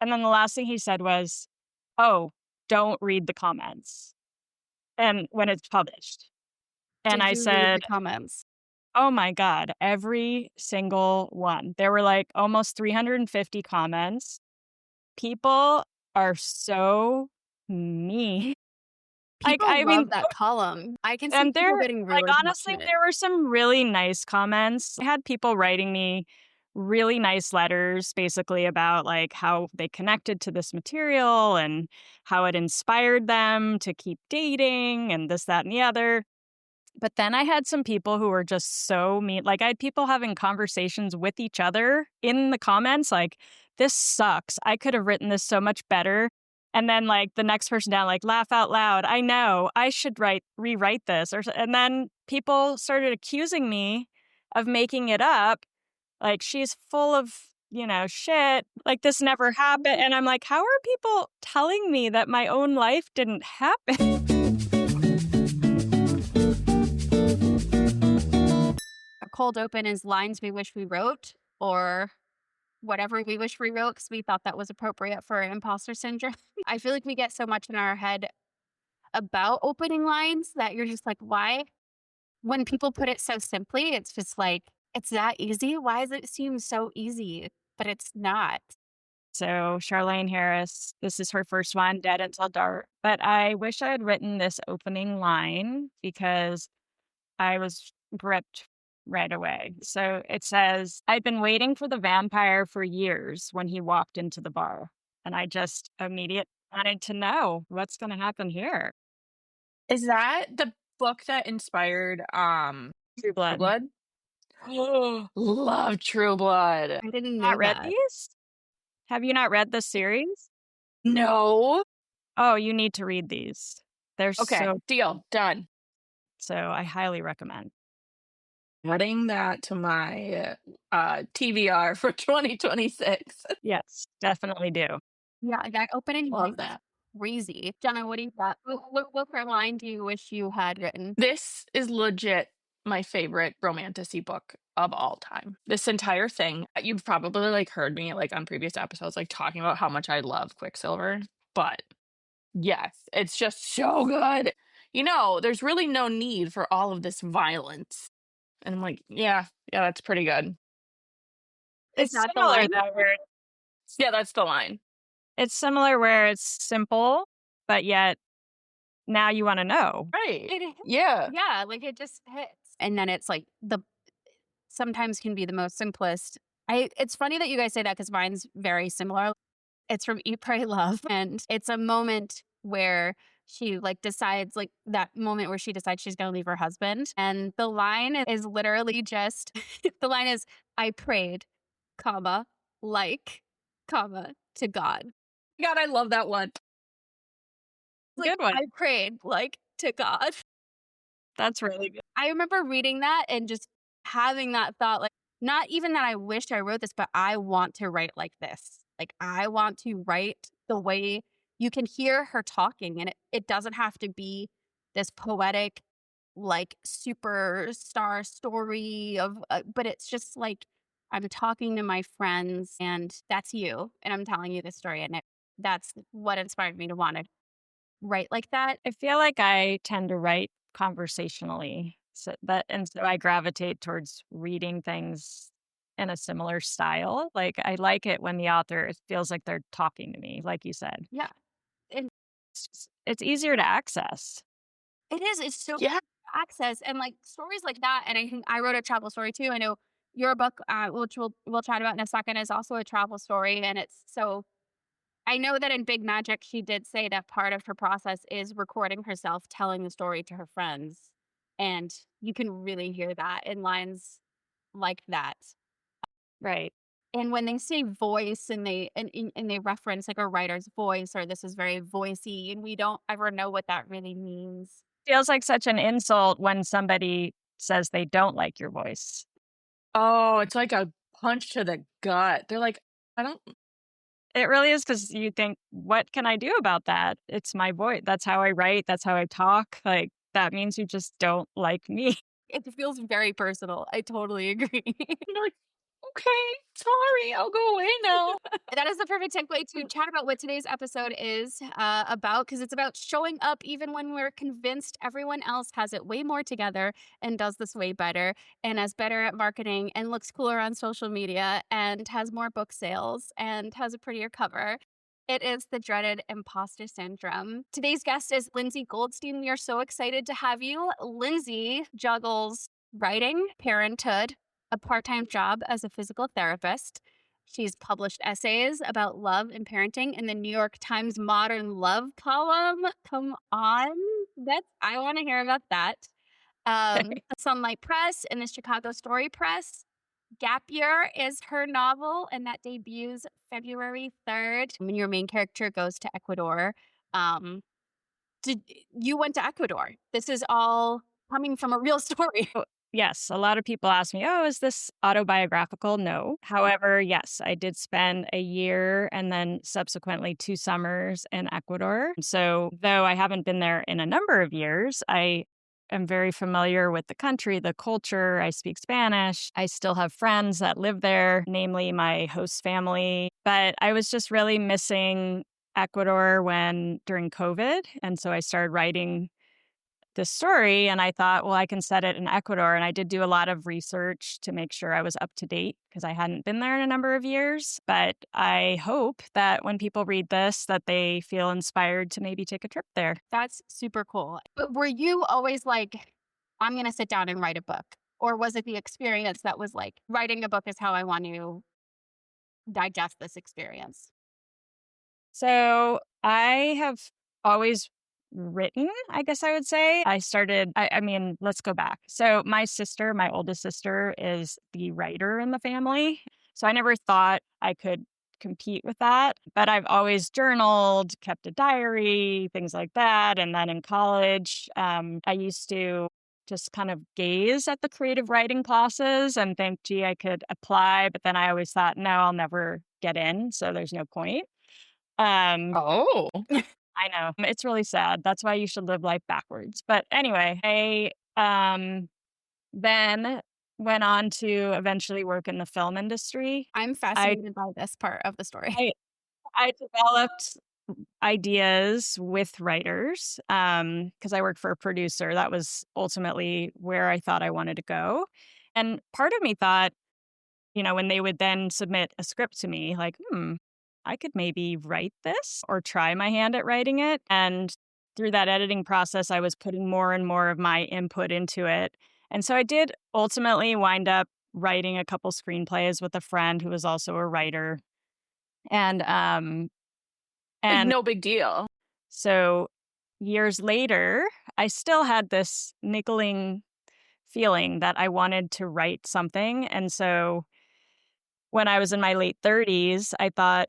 And then the last thing he said was, "Oh, don't read the comments." And when it's published. And Did I you read said, the comments? "Oh my God, every single one." There were like almost 350 comments. People are so mean. Like, People I love mean, that column. I can see and people there getting like, really honestly, passionate. there were some really nice comments. I had people writing me really nice letters basically about, like, how they connected to this material and how it inspired them to keep dating and this, that, and the other. But then I had some people who were just so mean. Like, I had people having conversations with each other in the comments, like, "This sucks. I could have written this so much better." And then, like, the next person down, like, "Laugh out loud. I know. I should rewrite this." And then people started accusing me of making it up. Like, "She's full of, shit. Like, this never happened." And I'm like, "How are people telling me that my own life didn't happen?" A cold open is lines we wish we wrote or whatever we wish we wrote because we thought that was appropriate for imposter syndrome. I feel like we get so much in our head about opening lines that you're just like, why? When people put it so simply, it's just like, it's that easy. Why does it seem so easy? But it's not. So Charlene Harris, this is her first one, Dead Until Dark. But I wish I had written this opening line because I was gripped right away. So it says, "I'd been waiting for the vampire for years when he walked into the bar. And I just immediately wanted to know what's going to happen here." Is that the book that inspired, True True Blood. Blood? Love True Blood. I didn't know Not read that. these? Have you not read this series? No. Oh, you need to read these. They're Okay, so, deal, done. so I highly recommend. Adding that to my, TBR for 2026. Yes, definitely do. Yeah, that opening Love line that. crazy. Jenna, what do you got? What line do you wish you had written? This is legit my favorite romantasy book of all time. This entire thing, you've probably, like, heard me, like, on previous episodes, like, talking about how much I love Quicksilver, but yes, it's just so good. There's really no need for all of this violence. And I'm like, yeah, yeah, that's pretty good. Is It's that the similar line? though, where Yeah, that's the line. it's simple, but yet now you wanna know. Right. It hits. Yeah. Yeah, like it just hits. And then it's like sometimes can be the most simplest. It's funny that you guys say that because mine's very similar. It's from Eat, Pray, Love, and it's a moment where she, like, decides, like, that moment where she decides she's gonna leave her husband, and the line is literally just the line is, "I prayed, comma, like, comma, to God." God, I love that one. Like, Good one. I prayed, like, to God. That's really good. I remember reading that and just having that thought, like, not even that I wished I wrote this, but I want to write like this. Like, I want to write the way you can hear her talking, and it doesn't have to be this poetic, like, superstar story of, but it's just like, I'm talking to my friends, and that's you, and I'm telling you this story, and that's what inspired me to want to write like that. I feel like I tend to write conversationally, so I gravitate towards reading things in a similar style. Like, I like it when the author, it feels like they're talking to me, like you said. Yeah, and It's easier to access. it is, it's so Yeah. access and, like, stories like that, and I think I wrote a travel story too. I know your book, which we'll chat about in a second, is also a travel story, and it's so I know that in Big Magic, she did say that part of her process is recording herself telling the story to her friends, and you can really hear that in lines like that. Right. And when they say voice and they reference, like, a writer's voice or this is very voicey, and we don't ever know what that really means. Feels like such an insult when somebody says they don't like your voice. Oh, it's like a punch to the gut. They're like, I don't It really is because you think, "What can I do about that? It's my voice. That's how I write. That's how I talk." Like, that means you just don't like me. It feels very personal. I totally agree. I'm like, Okay, sorry, I'll go away now. That is the perfect segue to chat about what today's episode is about, because it's about showing up even when we're convinced everyone else has it way more together and does this way better and is better at marketing and looks cooler on social media and has more book sales and has a prettier cover. It is the dreaded imposter syndrome. Today's guest is Lindsey Goldstein. We are so excited to have you. Lindsey juggles writing, parenthood, a part time job as a physical therapist. She's published essays about love and parenting in the New York Times Modern Love column. Come on. I want to hear about that. Sunlight Press and the Chicago Story Press. Gap Year is her novel, and that debuts February 3rd. When your main character goes to Ecuador. Um, did you went to Ecuador? This is all coming from a real story. Yes, a lot of people ask me, "Oh, is this autobiographical?" No. However, yes, I did spend a year and then subsequently 2 summers in Ecuador. So, though I haven't been there in a number of years, I am very familiar with the country, the culture. I speak Spanish. I still have friends that live there, namely my host family. But I was just really missing Ecuador during COVID. And so I started writing this story and I thought, well, I can set it in Ecuador. And I did do a lot of research to make sure I was up to date because I hadn't been there in a number of years. But I hope that when people read this, that they feel inspired to maybe take a trip there. That's super cool. But were you always like, I'm going to sit down and write a book? Or was it the experience that was like, writing a book is how I want to digest this experience? So I have always written, I guess I would say. I mean, let's go back. So my oldest sister, is the writer in the family. So I never thought I could compete with that. But I've always journaled, kept a diary, things like that. And then in college, I used to just kind of gaze at the creative writing classes and think, gee, I could apply. But then I always thought, no, I'll never get in. So there's no point. Um, Oh. I know. It's really sad. That's why you should live life backwards. But anyway, I then went on to eventually work in the film industry. I'm I fascinated by this part of the story. I I developed ideas with writers because I worked for a producer. That was ultimately where I thought I wanted to go. And part of me thought, when they would then submit a script to me, like, I could maybe write this or try my hand at writing it. And through that editing process, I was putting more and more of my input into it. And so I did ultimately wind up writing a couple screenplays with a friend who was also a writer. And Like, and no big deal. so years later, I still had this niggling feeling that I wanted to write something. And so when I was in my late 30s, I thought,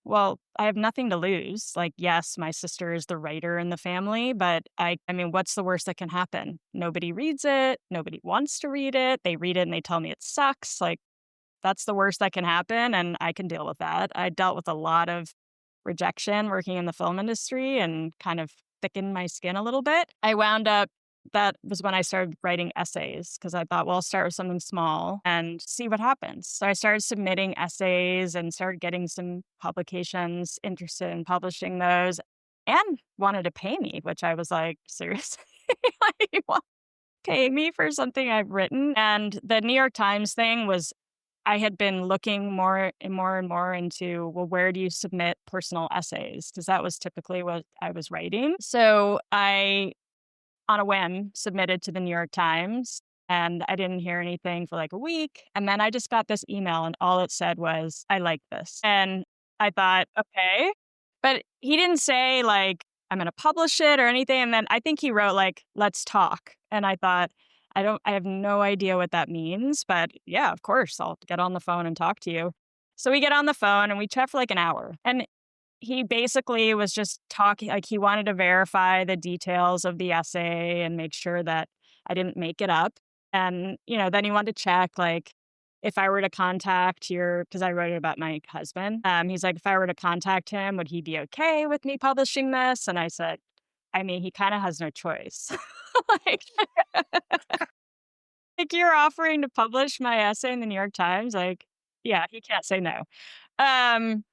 well, I have nothing to lose. Like, yes, my sister is the writer in the family, but I mean, what's the worst that can happen? Nobody reads it. Nobody wants to read it. They read it and they tell me it sucks. Like, that's the worst that can happen. And I can deal with that. I dealt with a lot of rejection working in the film industry and kind of thickened my skin a little bit. That was when I started writing essays because I thought, well, I'll start with something small and see what happens. So I started submitting essays and started getting some publications interested in publishing those and wanted to pay me, which I was like, seriously? Like, you want to pay me for something I've written? And the New York Times thing was I had been looking more and more and more into, well, where do you submit personal essays? Because that was typically what I was writing. So I, on a whim, submitted to the New York Times and I didn't hear anything for like a week. And then I just got this email and all it said was, I like this. And I thought, okay. But he didn't say like, I'm going to publish it or anything. And then I think he wrote like, let's talk. And I thought, I have no idea what that means, but yeah, of course, I'll get on the phone and talk to you. So we get on the phone and we chat for like an hour. And he basically was just talking, like he wanted to verify the details of the essay and make sure that I didn't make it up. And, then he wanted to check, like, if I were to contact because I wrote it about my husband. He's like, if I were to contact him, would he be okay with me publishing this? And I said, I mean, he kind of has no choice. Like, Like, you're offering to publish my essay in the New York Times? Like, yeah, he can't say no. Um,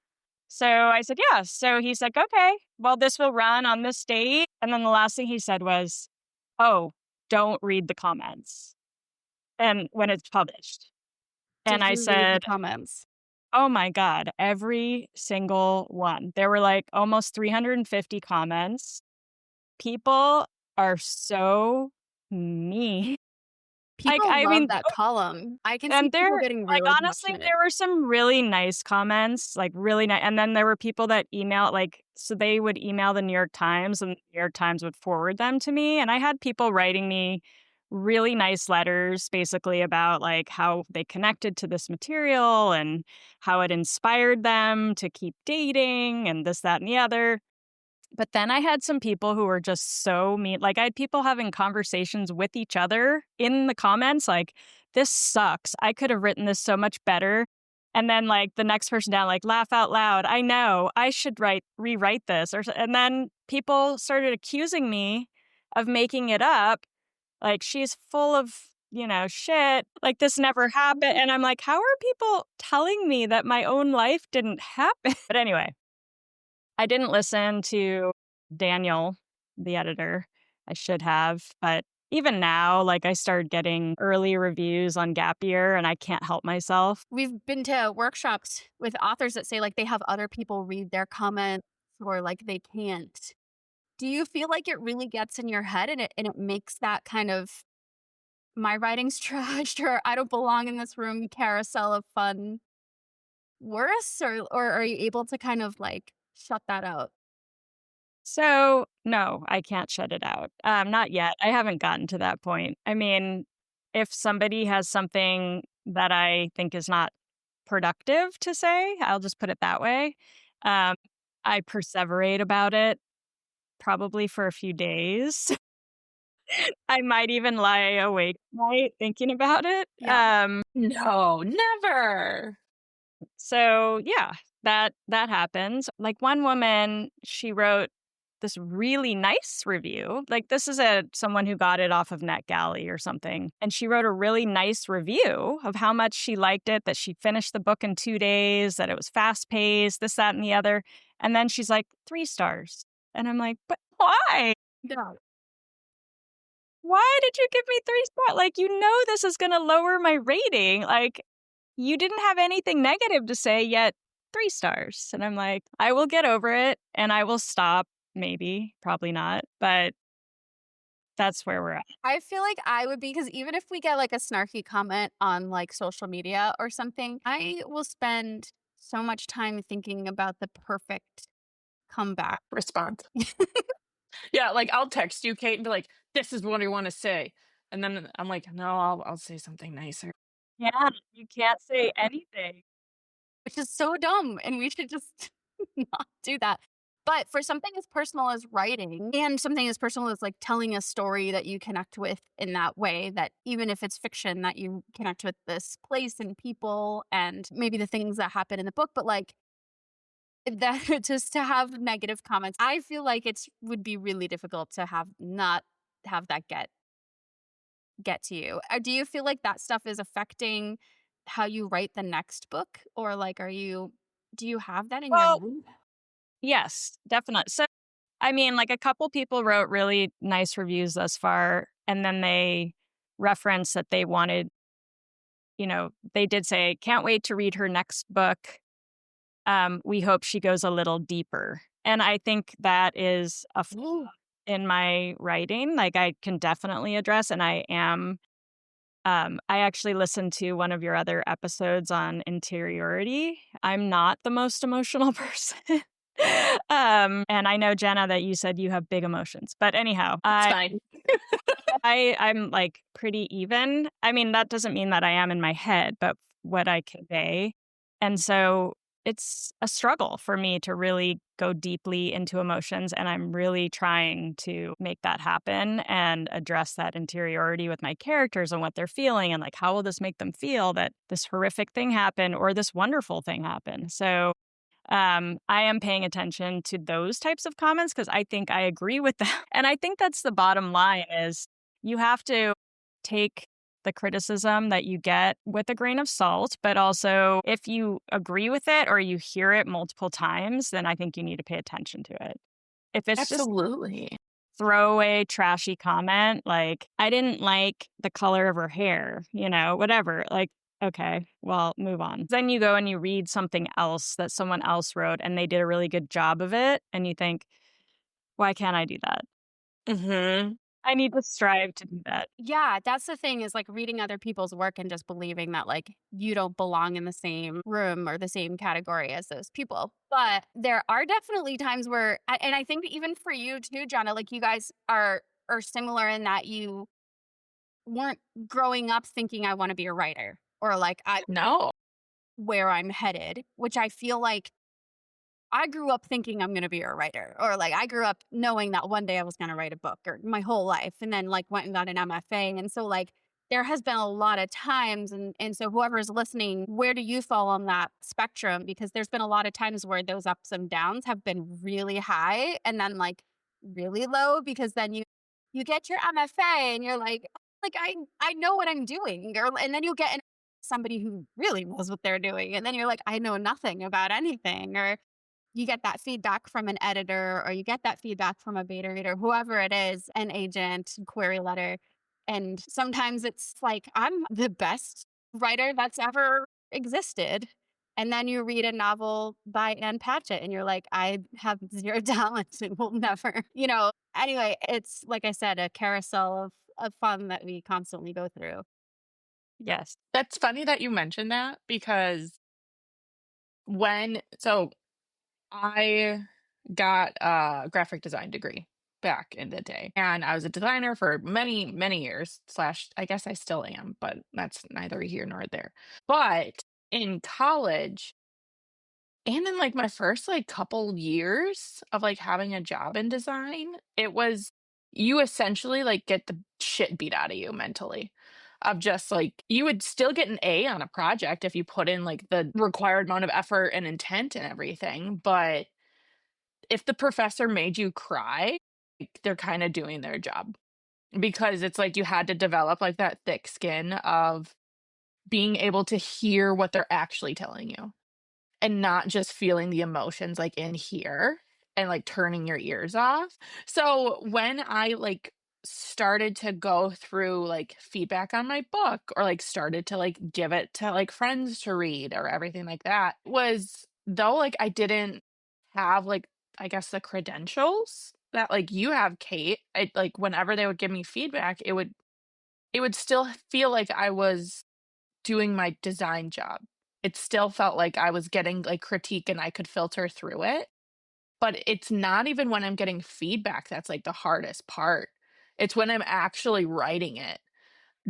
so I said, yeah. So he's like, okay, well, this will run on this date. And then the last thing he said was, oh, don't read the comments and when it's published. And Did I you read the said, comments? oh my God, every single one. There were like almost 350 comments. People are so mean. Like, People I love mean, that column. I can see and people there getting like, really honestly, passionate. there were some really nice comments, like, really nice. And then there were people that email like, so they would email the New York Times, and the New York Times would forward them to me, and I had people writing me really nice letters basically about, like, how they connected to this material and how it inspired them to keep dating and this, that, and the other. But then I had some people who were just so mean. Like, I had people having conversations with each other in the comments, like, "This sucks. I could have written this so much better." And then, like, the next person down, like, "Laugh out loud. I know. I should rewrite this." And then people started accusing me of making it up. Like, "She's full of, shit. Like, this never happened." And I'm like, "How are people telling me that my own life didn't happen?" But anyway, I didn't listen to Daniel, the editor. I should have, but even now, like, I started getting early reviews on Gap Year, and I can't help myself. We've been to workshops with authors that say, like, they have other people read their comments or, like, they can't. Do you feel like it really gets in your head and it makes that kind of "my writing's trash" or "I don't belong in this room" carousel of fun worse? Or are you able to kind of, like, shut that out? So, no, I can't shut it out. Not yet. I haven't gotten to that point. I mean, if somebody has something that I think is not productive to say, I'll just put it that way. Um, I perseverate about it probably for a few days. I might even lie awake at night thinking about it. Yeah. No, never. So yeah, that happens. Like, one woman, she wrote this really nice review. Like, this is a someone who got it off of NetGalley or something. And she wrote a really nice review of how much she liked it, that she finished the book in 2 days, that it was fast paced, this, that, and the other. And then she's like, 3 stars. And I'm like, but why? Yeah. Why did you give me 3 stars? Like, this is gonna lower my rating. Like, you didn't have anything negative to say, yet 3 stars. And I'm like, I will get over it and I will stop, maybe, probably not, but that's where we're at. I feel like I would be because even if we get, like, a snarky comment on, like, social media or something, I will spend so much time thinking about the perfect comeback. Response. Yeah, like I'll text you, Kate, and be like, "This is what I want to say," and then I'm like, "No, I'll say something nicer." Yeah, you can't say anything. Which is so dumb, and we should just not do that. But for something as personal as writing and something as personal as, like, telling a story that you connect with in that way, that even if it's fiction, that you connect with this place and people and maybe the things that happen in the book, but, like, that just to have negative comments, I feel like it's would be really difficult to have not have that get to you. Do you feel like that stuff is affecting how you write the next book? Or, like, do you have that in your Well, head? yes, definitely. So, I mean, like, a couple people wrote really nice reviews thus far, and then they referenced that they wanted, they did say, "Can't wait to read her next book. We hope she goes a little deeper." And I think that is a flaw Ooh. in my writing. Like, I can definitely address, and I am. I actually listened to one of your other episodes on interiority. I'm not the most emotional person. And I know, Jenna, that you said you have big emotions. But anyhow, It's fine. I'm like pretty even. I mean, that doesn't mean that I am in my head, but what I convey. And so it's a struggle for me to really go deeply into emotions. And I'm really trying to make that happen and address that interiority with my characters and what they're feeling. And, like, how will this make them feel that this horrific thing happened or this wonderful thing happened? So I am paying attention to those types of comments because I think I agree with them. And I think that's the bottom line is you have to take the criticism that you get with a grain of salt, but also if you agree with it or you hear it multiple times, then I think you need to pay attention to it. If it's just Absolutely. throwaway, trashy comment, like, I didn't like the color of her hair, whatever. Like, okay, well, move on. Then you go and you read something else that someone else wrote and they did a really good job of it. And you think, why can't I do that? Mhm. I need to strive to do that. Yeah, that's the thing is like reading other people's work and just believing that like you don't belong in the same room or the same category as those people. But there are definitely times where, and I think even for you too, Jonna, like you guys are similar in that you weren't growing up thinking I want to be a writer or like I No. where I'm headed, which I feel like I grew up thinking I'm gonna be a writer, or like I grew up knowing that one day I was gonna write a book or my whole life, and then like went and got an MFA. And so like there has been a lot of times and so whoever's listening, where do you fall on that spectrum? Because there's been a lot of times where those ups and downs have been really high and then like really low because then you get your MFA and you're like, "Oh, like I know what I'm doing. Or, and then you get somebody who really knows what they're doing. And then you're like, I know nothing about anything. Or you get that feedback from an editor or you get that feedback from a beta reader, whoever it is, an agent, query letter. And sometimes it's like, I'm the best writer that's ever existed. And then you read a novel by Ann Patchett and you're like, I have zero talent and will never, Anyway, it's like I said, a carousel of fun that we constantly go through. Yes. That's funny that you mentioned that because so I got a graphic design degree back in the day, and I was a designer for many, many years, slash, I guess I still am, but that's neither here nor there. But in college, and in like my first like couple years of like having a job in design, it was you essentially like get the shit beat out of you mentally. Of just like you would still get an A on a project if you put in like the required amount of effort and intent and everything. But if the professor made you cry, like, they're kind of doing their job because it's like you had to develop like that thick skin of being able to hear what they're actually telling you and not just feeling the emotions, like, in here and, like, turning your ears off. So, when I, like, started to go through, like, feedback on my book or, like, started to, like, give it to, like, friends to read or everything like that, was though, like, I didn't have, like, I guess, the credentials that, like, you have, Kate, like, whenever they would give me feedback, it would still feel like I was doing my design job. It still felt like I was getting, like, critique and I could filter through it, but it's not even when I'm getting feedback that's, like, the hardest part. It's when I'm actually writing it,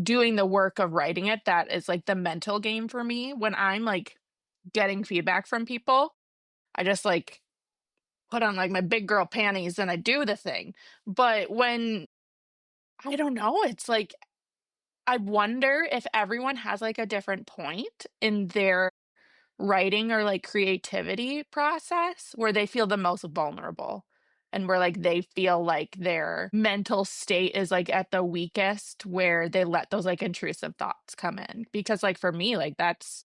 doing the work of writing it that is, like, the mental game for me. When I'm, like, getting feedback from people, I just, like, put on, like, my big girl panties and I do the thing. But when I don't know, it's like, I wonder if everyone has, like, a different point in their writing or like creativity process where they feel the most vulnerable and where like they feel like their mental state is like at the weakest where they let those like intrusive thoughts come in because like for me like that's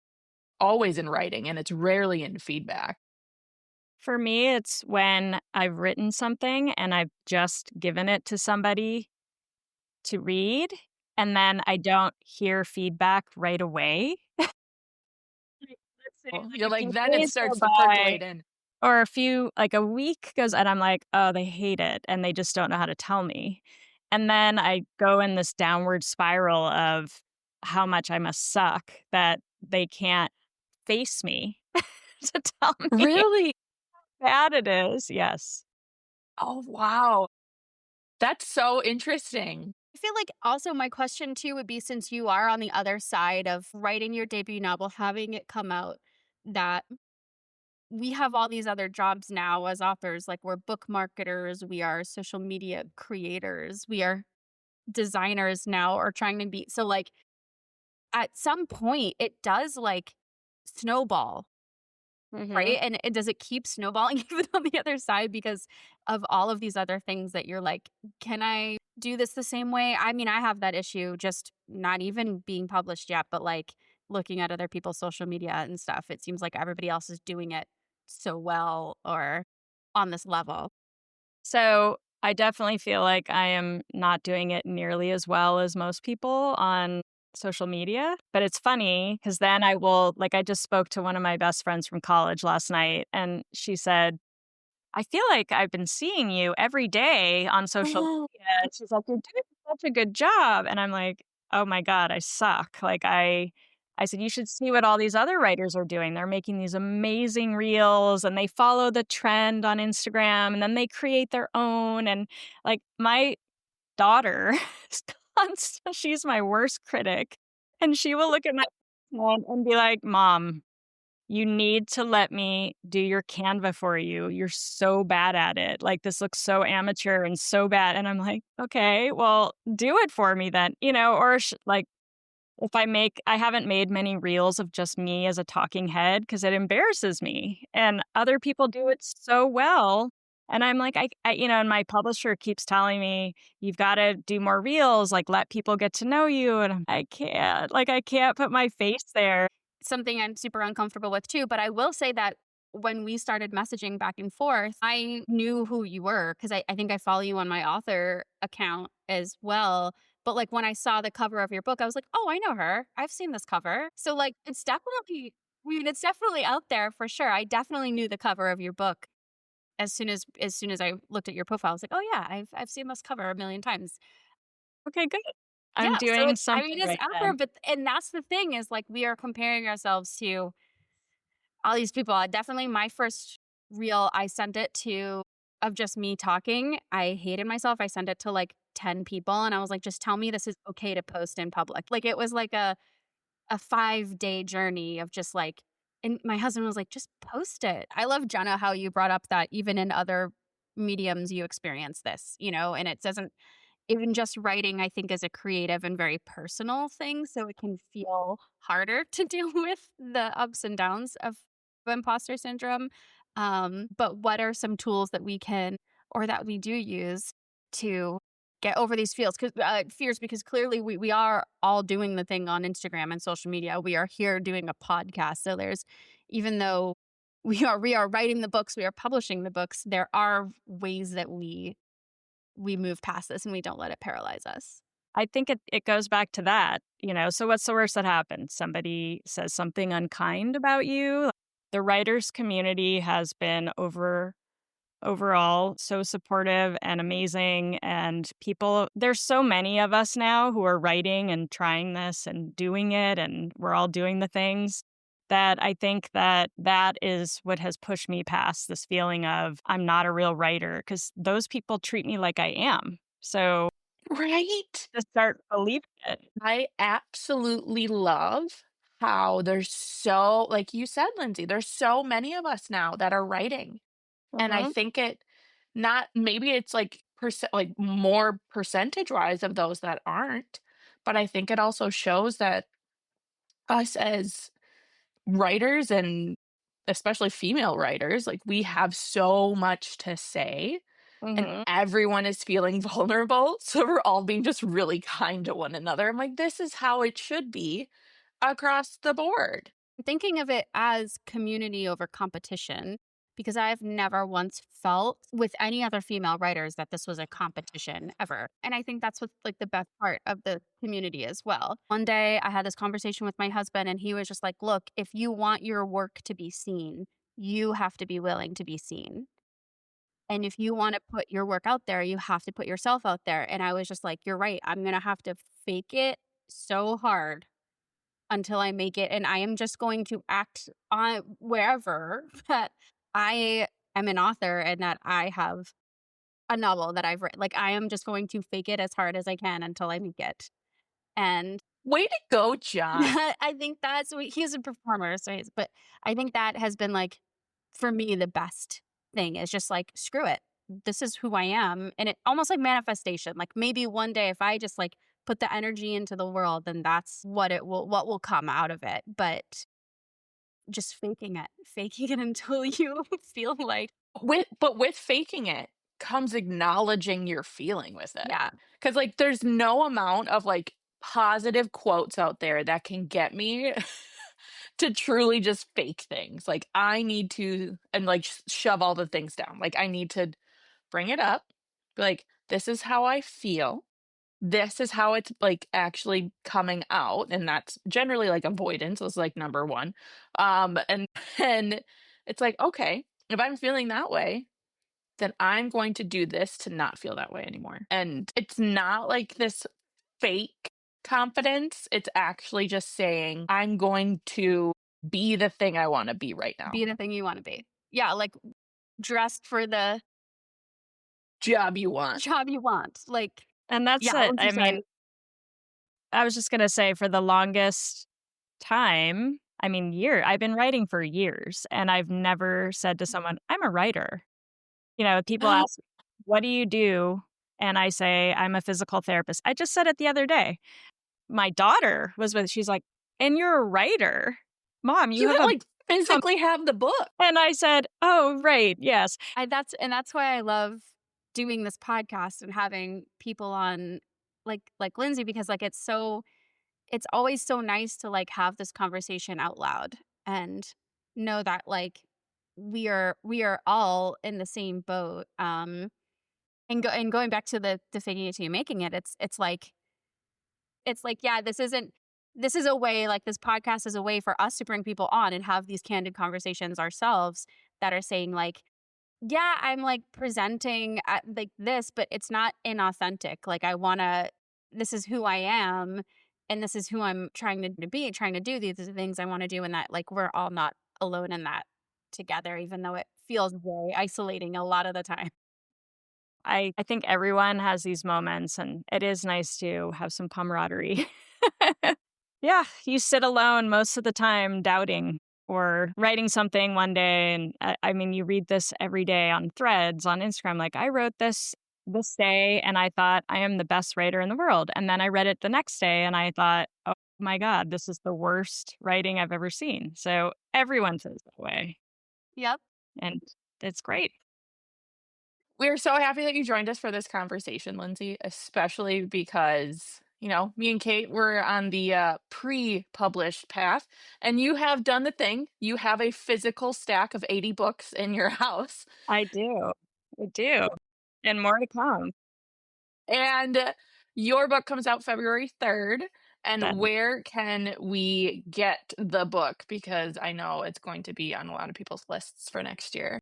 always in writing and it's rarely in feedback. For me, it's when I've written something and I've just given it to somebody to read, and then I don't hear feedback right away. Like, let's say, like, You're a like few then it days go starts to by percolate in. or a week goes and I'm like, "Oh, they hate it," and they just don't know how to tell me. And then I go in this downward spiral of how much I must suck that they can't face me to tell me Really? how bad it is. Yes. Oh wow, that's so interesting. I feel like also my question too would be since you are on the other side of writing your debut novel, having it come out, that we have all these other jobs now as authors. Like we're book marketers, we are social media creators, we are designers now or trying to be. So, like, at some point, it does like snowball Mhm. right? And does it keep snowballing even on the other side because of all of these other things that you're like, can I do this the same way? I mean, I have that issue just not even being published yet, but like looking at other people's social media and stuff. It seems like everybody else is doing it so well or on this level. So, I definitely feel like I am not doing it nearly as well as most people on social media, but it's funny because then I will like, I just spoke to one of my best friends from college last night, and she said, I feel like I've been seeing you every day on social Oh, media. And she's like, "You're doing such a good job." And I'm like, "Oh my god, I suck." Like, I said, "You should see what all these other writers are doing. They're making these amazing reels, and they follow the trend on Instagram, and then they create their own." And, like, my daughter is she's my worst critic, and she will look at my phone and be like, "Mom, you need to let me do your Canva for you. You're so bad at it. Like, this looks so amateur and so bad." And I'm like, "Okay, well, do it for me then," or like, if I haven't made many reels of just me as a talking head because it embarrasses me, and other people do it so well. And I'm like, and my publisher keeps telling me, "You've got to do more reels, like, let people get to know you." And I can't, like, I can't put my face there. Something I'm super uncomfortable with too. But I will say that when we started messaging back and forth, I knew who you were because I think I follow you on my author account as well. But like when I saw the cover of your book, I was like, oh, I know her. I've seen this cover. So like I mean, it's definitely out there for sure. I definitely knew the cover of your book as soon as I looked at your profile. I was like, oh yeah, I've seen this cover a million times. Okay, good. Yeah, I'm so doing it's I something mean, it's right out there, then. but and that's the thing is, like, we are comparing ourselves to all these people. Definitely my first reel, I sent it to of just me talking. I hated myself. I sent it to, like, 10 people, and I was like, "Just tell me this is okay to post in public." Like, it was like a 5-day journey of just, like and my husband was like, "Just post it." I love, Jenna, how you brought up that even in other mediums you experience this, and it doesn't even just writing, I think, is a creative and very personal thing, so it can feel harder to deal with the ups and downs of imposter syndrome. But what are some tools that we can or that we do use to get over these fears? Because clearly we are all doing the thing on Instagram and social media. We are here doing a podcast. So there's even though we are writing the books, we are publishing the books, there are ways that we move past this and we don't let it paralyze us. I think it goes back to that, so what's the worst that happens? Somebody says something unkind about you. The writers community has been overall so supportive and amazing, and there's so many of us now who are writing and trying this and doing it, and we're all doing the things that I think that is what has pushed me past this feeling of I'm not a real writer because those people treat me like I am. So right? to start believing it. I absolutely love how there's so like you said, Lindsay, there's so many of us now that are writing. And I Mhm, think it not maybe it's like like more percentage wise of those that aren't, but I think it also shows that us as writers and especially female writers, like we have so much to say and mhm. everyone is feeling vulnerable. So we're all being just really kind to one another. I'm like, this is how it should be across the board. Thinking of it as community over competition, because I've never once felt with any other female writers that this was a competition ever. And I think that's what's like the best part of the community as well. One day I had this conversation with my husband and he was just like, look, if you want your work to be seen, you have to be willing to be seen. And if you want to put your work out there, you have to put yourself out there. And I was just like, you're right. I'm going to have to fake it so hard until I make it, and I am just going to act on wherever that I am an author and that I have a novel that I've written. Like, I am just going to fake it as hard as I can until I make it. And Way to go, John. I think that's what he's a performer, but I think that has been like for me the best thing is just like screw it. This is who I am, and it almost like manifestation. Like maybe one day if I just like put the energy into the world, then that's what will come out of it. But just faking it until you feel like, With faking it comes acknowledging you're feeling with it. yeah, Because like, there's no amount of, like, positive quotes out there that can get me to truly just fake things. Like, I need to and, like, shove all the things down. Like, I need to bring it up, be like, "This is how I feel. This is how it's, like, actually coming out," and that's generally, like, avoidance was, like, number 1. And then it's like, "Okay, if I'm feeling that way, then I'm going to do this to not feel that way anymore." And it's not like this fake confidence, it's actually just saying, "I'm going to be the thing I wanna be right now." be the thing you want to be. Yeah, like dressed for the Job you want. job you want. Like, And that's yeah, what it. was you I mean, saying? I was just gonna say for the longest time, I mean, I've been writing for years, and I've never said to someone, "I'm a writer." You know, people ask, "What do you do?" And I say, "I'm a physical therapist." I just said it the other day. My daughter was with she's like, "And you're a writer? Mom, you You have ha a" like, com" physically have the book. and I said, "Oh, right, yes." That's why I love doing this podcast and having people on like Lindsay, because like it's always so nice to like have this conversation out loud and know that like we are all in the same boat. And going back to the faking it to you making it, it's like, yeah, this is a way, like this podcast is a way for us to bring people on and have these candid conversations ourselves that are saying like, yeah, I'm like presenting at like this, but it's not inauthentic. Like this is who I am and this is who I'm trying to be, trying to do. These are the things I want to do. And that like, we're all not alone in that together, even though it feels very isolating a lot of the time. I think everyone has these moments, and it is nice to have some camaraderie. Yeah, you sit alone most of the time doubting or writing something one day, and I mean, you read this every day on threads, on Instagram, like, "I wrote this day, and I thought I am the best writer in the world," and then I read it the next day, and I thought, "Oh my god, this is the worst writing I've ever seen." So, everyone feels that way, Yep. and it's great. We're so happy that you joined us for this conversation, Lindsay, especially because, me and Kate were on the pre-published path, and you have done the thing. You have a physical stack of 80 books in your house. I do. I do, and more to come. And your book comes out February 3rd. And That where can we get the book? Because I know it's going to be on a lot of people's lists for next year.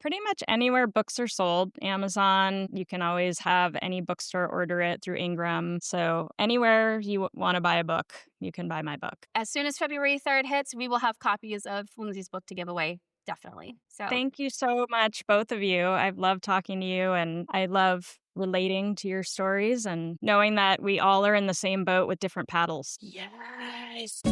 pretty much anywhere books are sold, Amazon, you can always have any bookstore order it through Ingram. So anywhere you want to buy a book, you can buy my book. As soon as February 3rd hits, we will have copies of Lindsay's book to give away. Definitely. So Thank you so much, both of you. I've loved talking to you, and I love relating to your stories and knowing that we all are in the same boat with different paddles. Yes.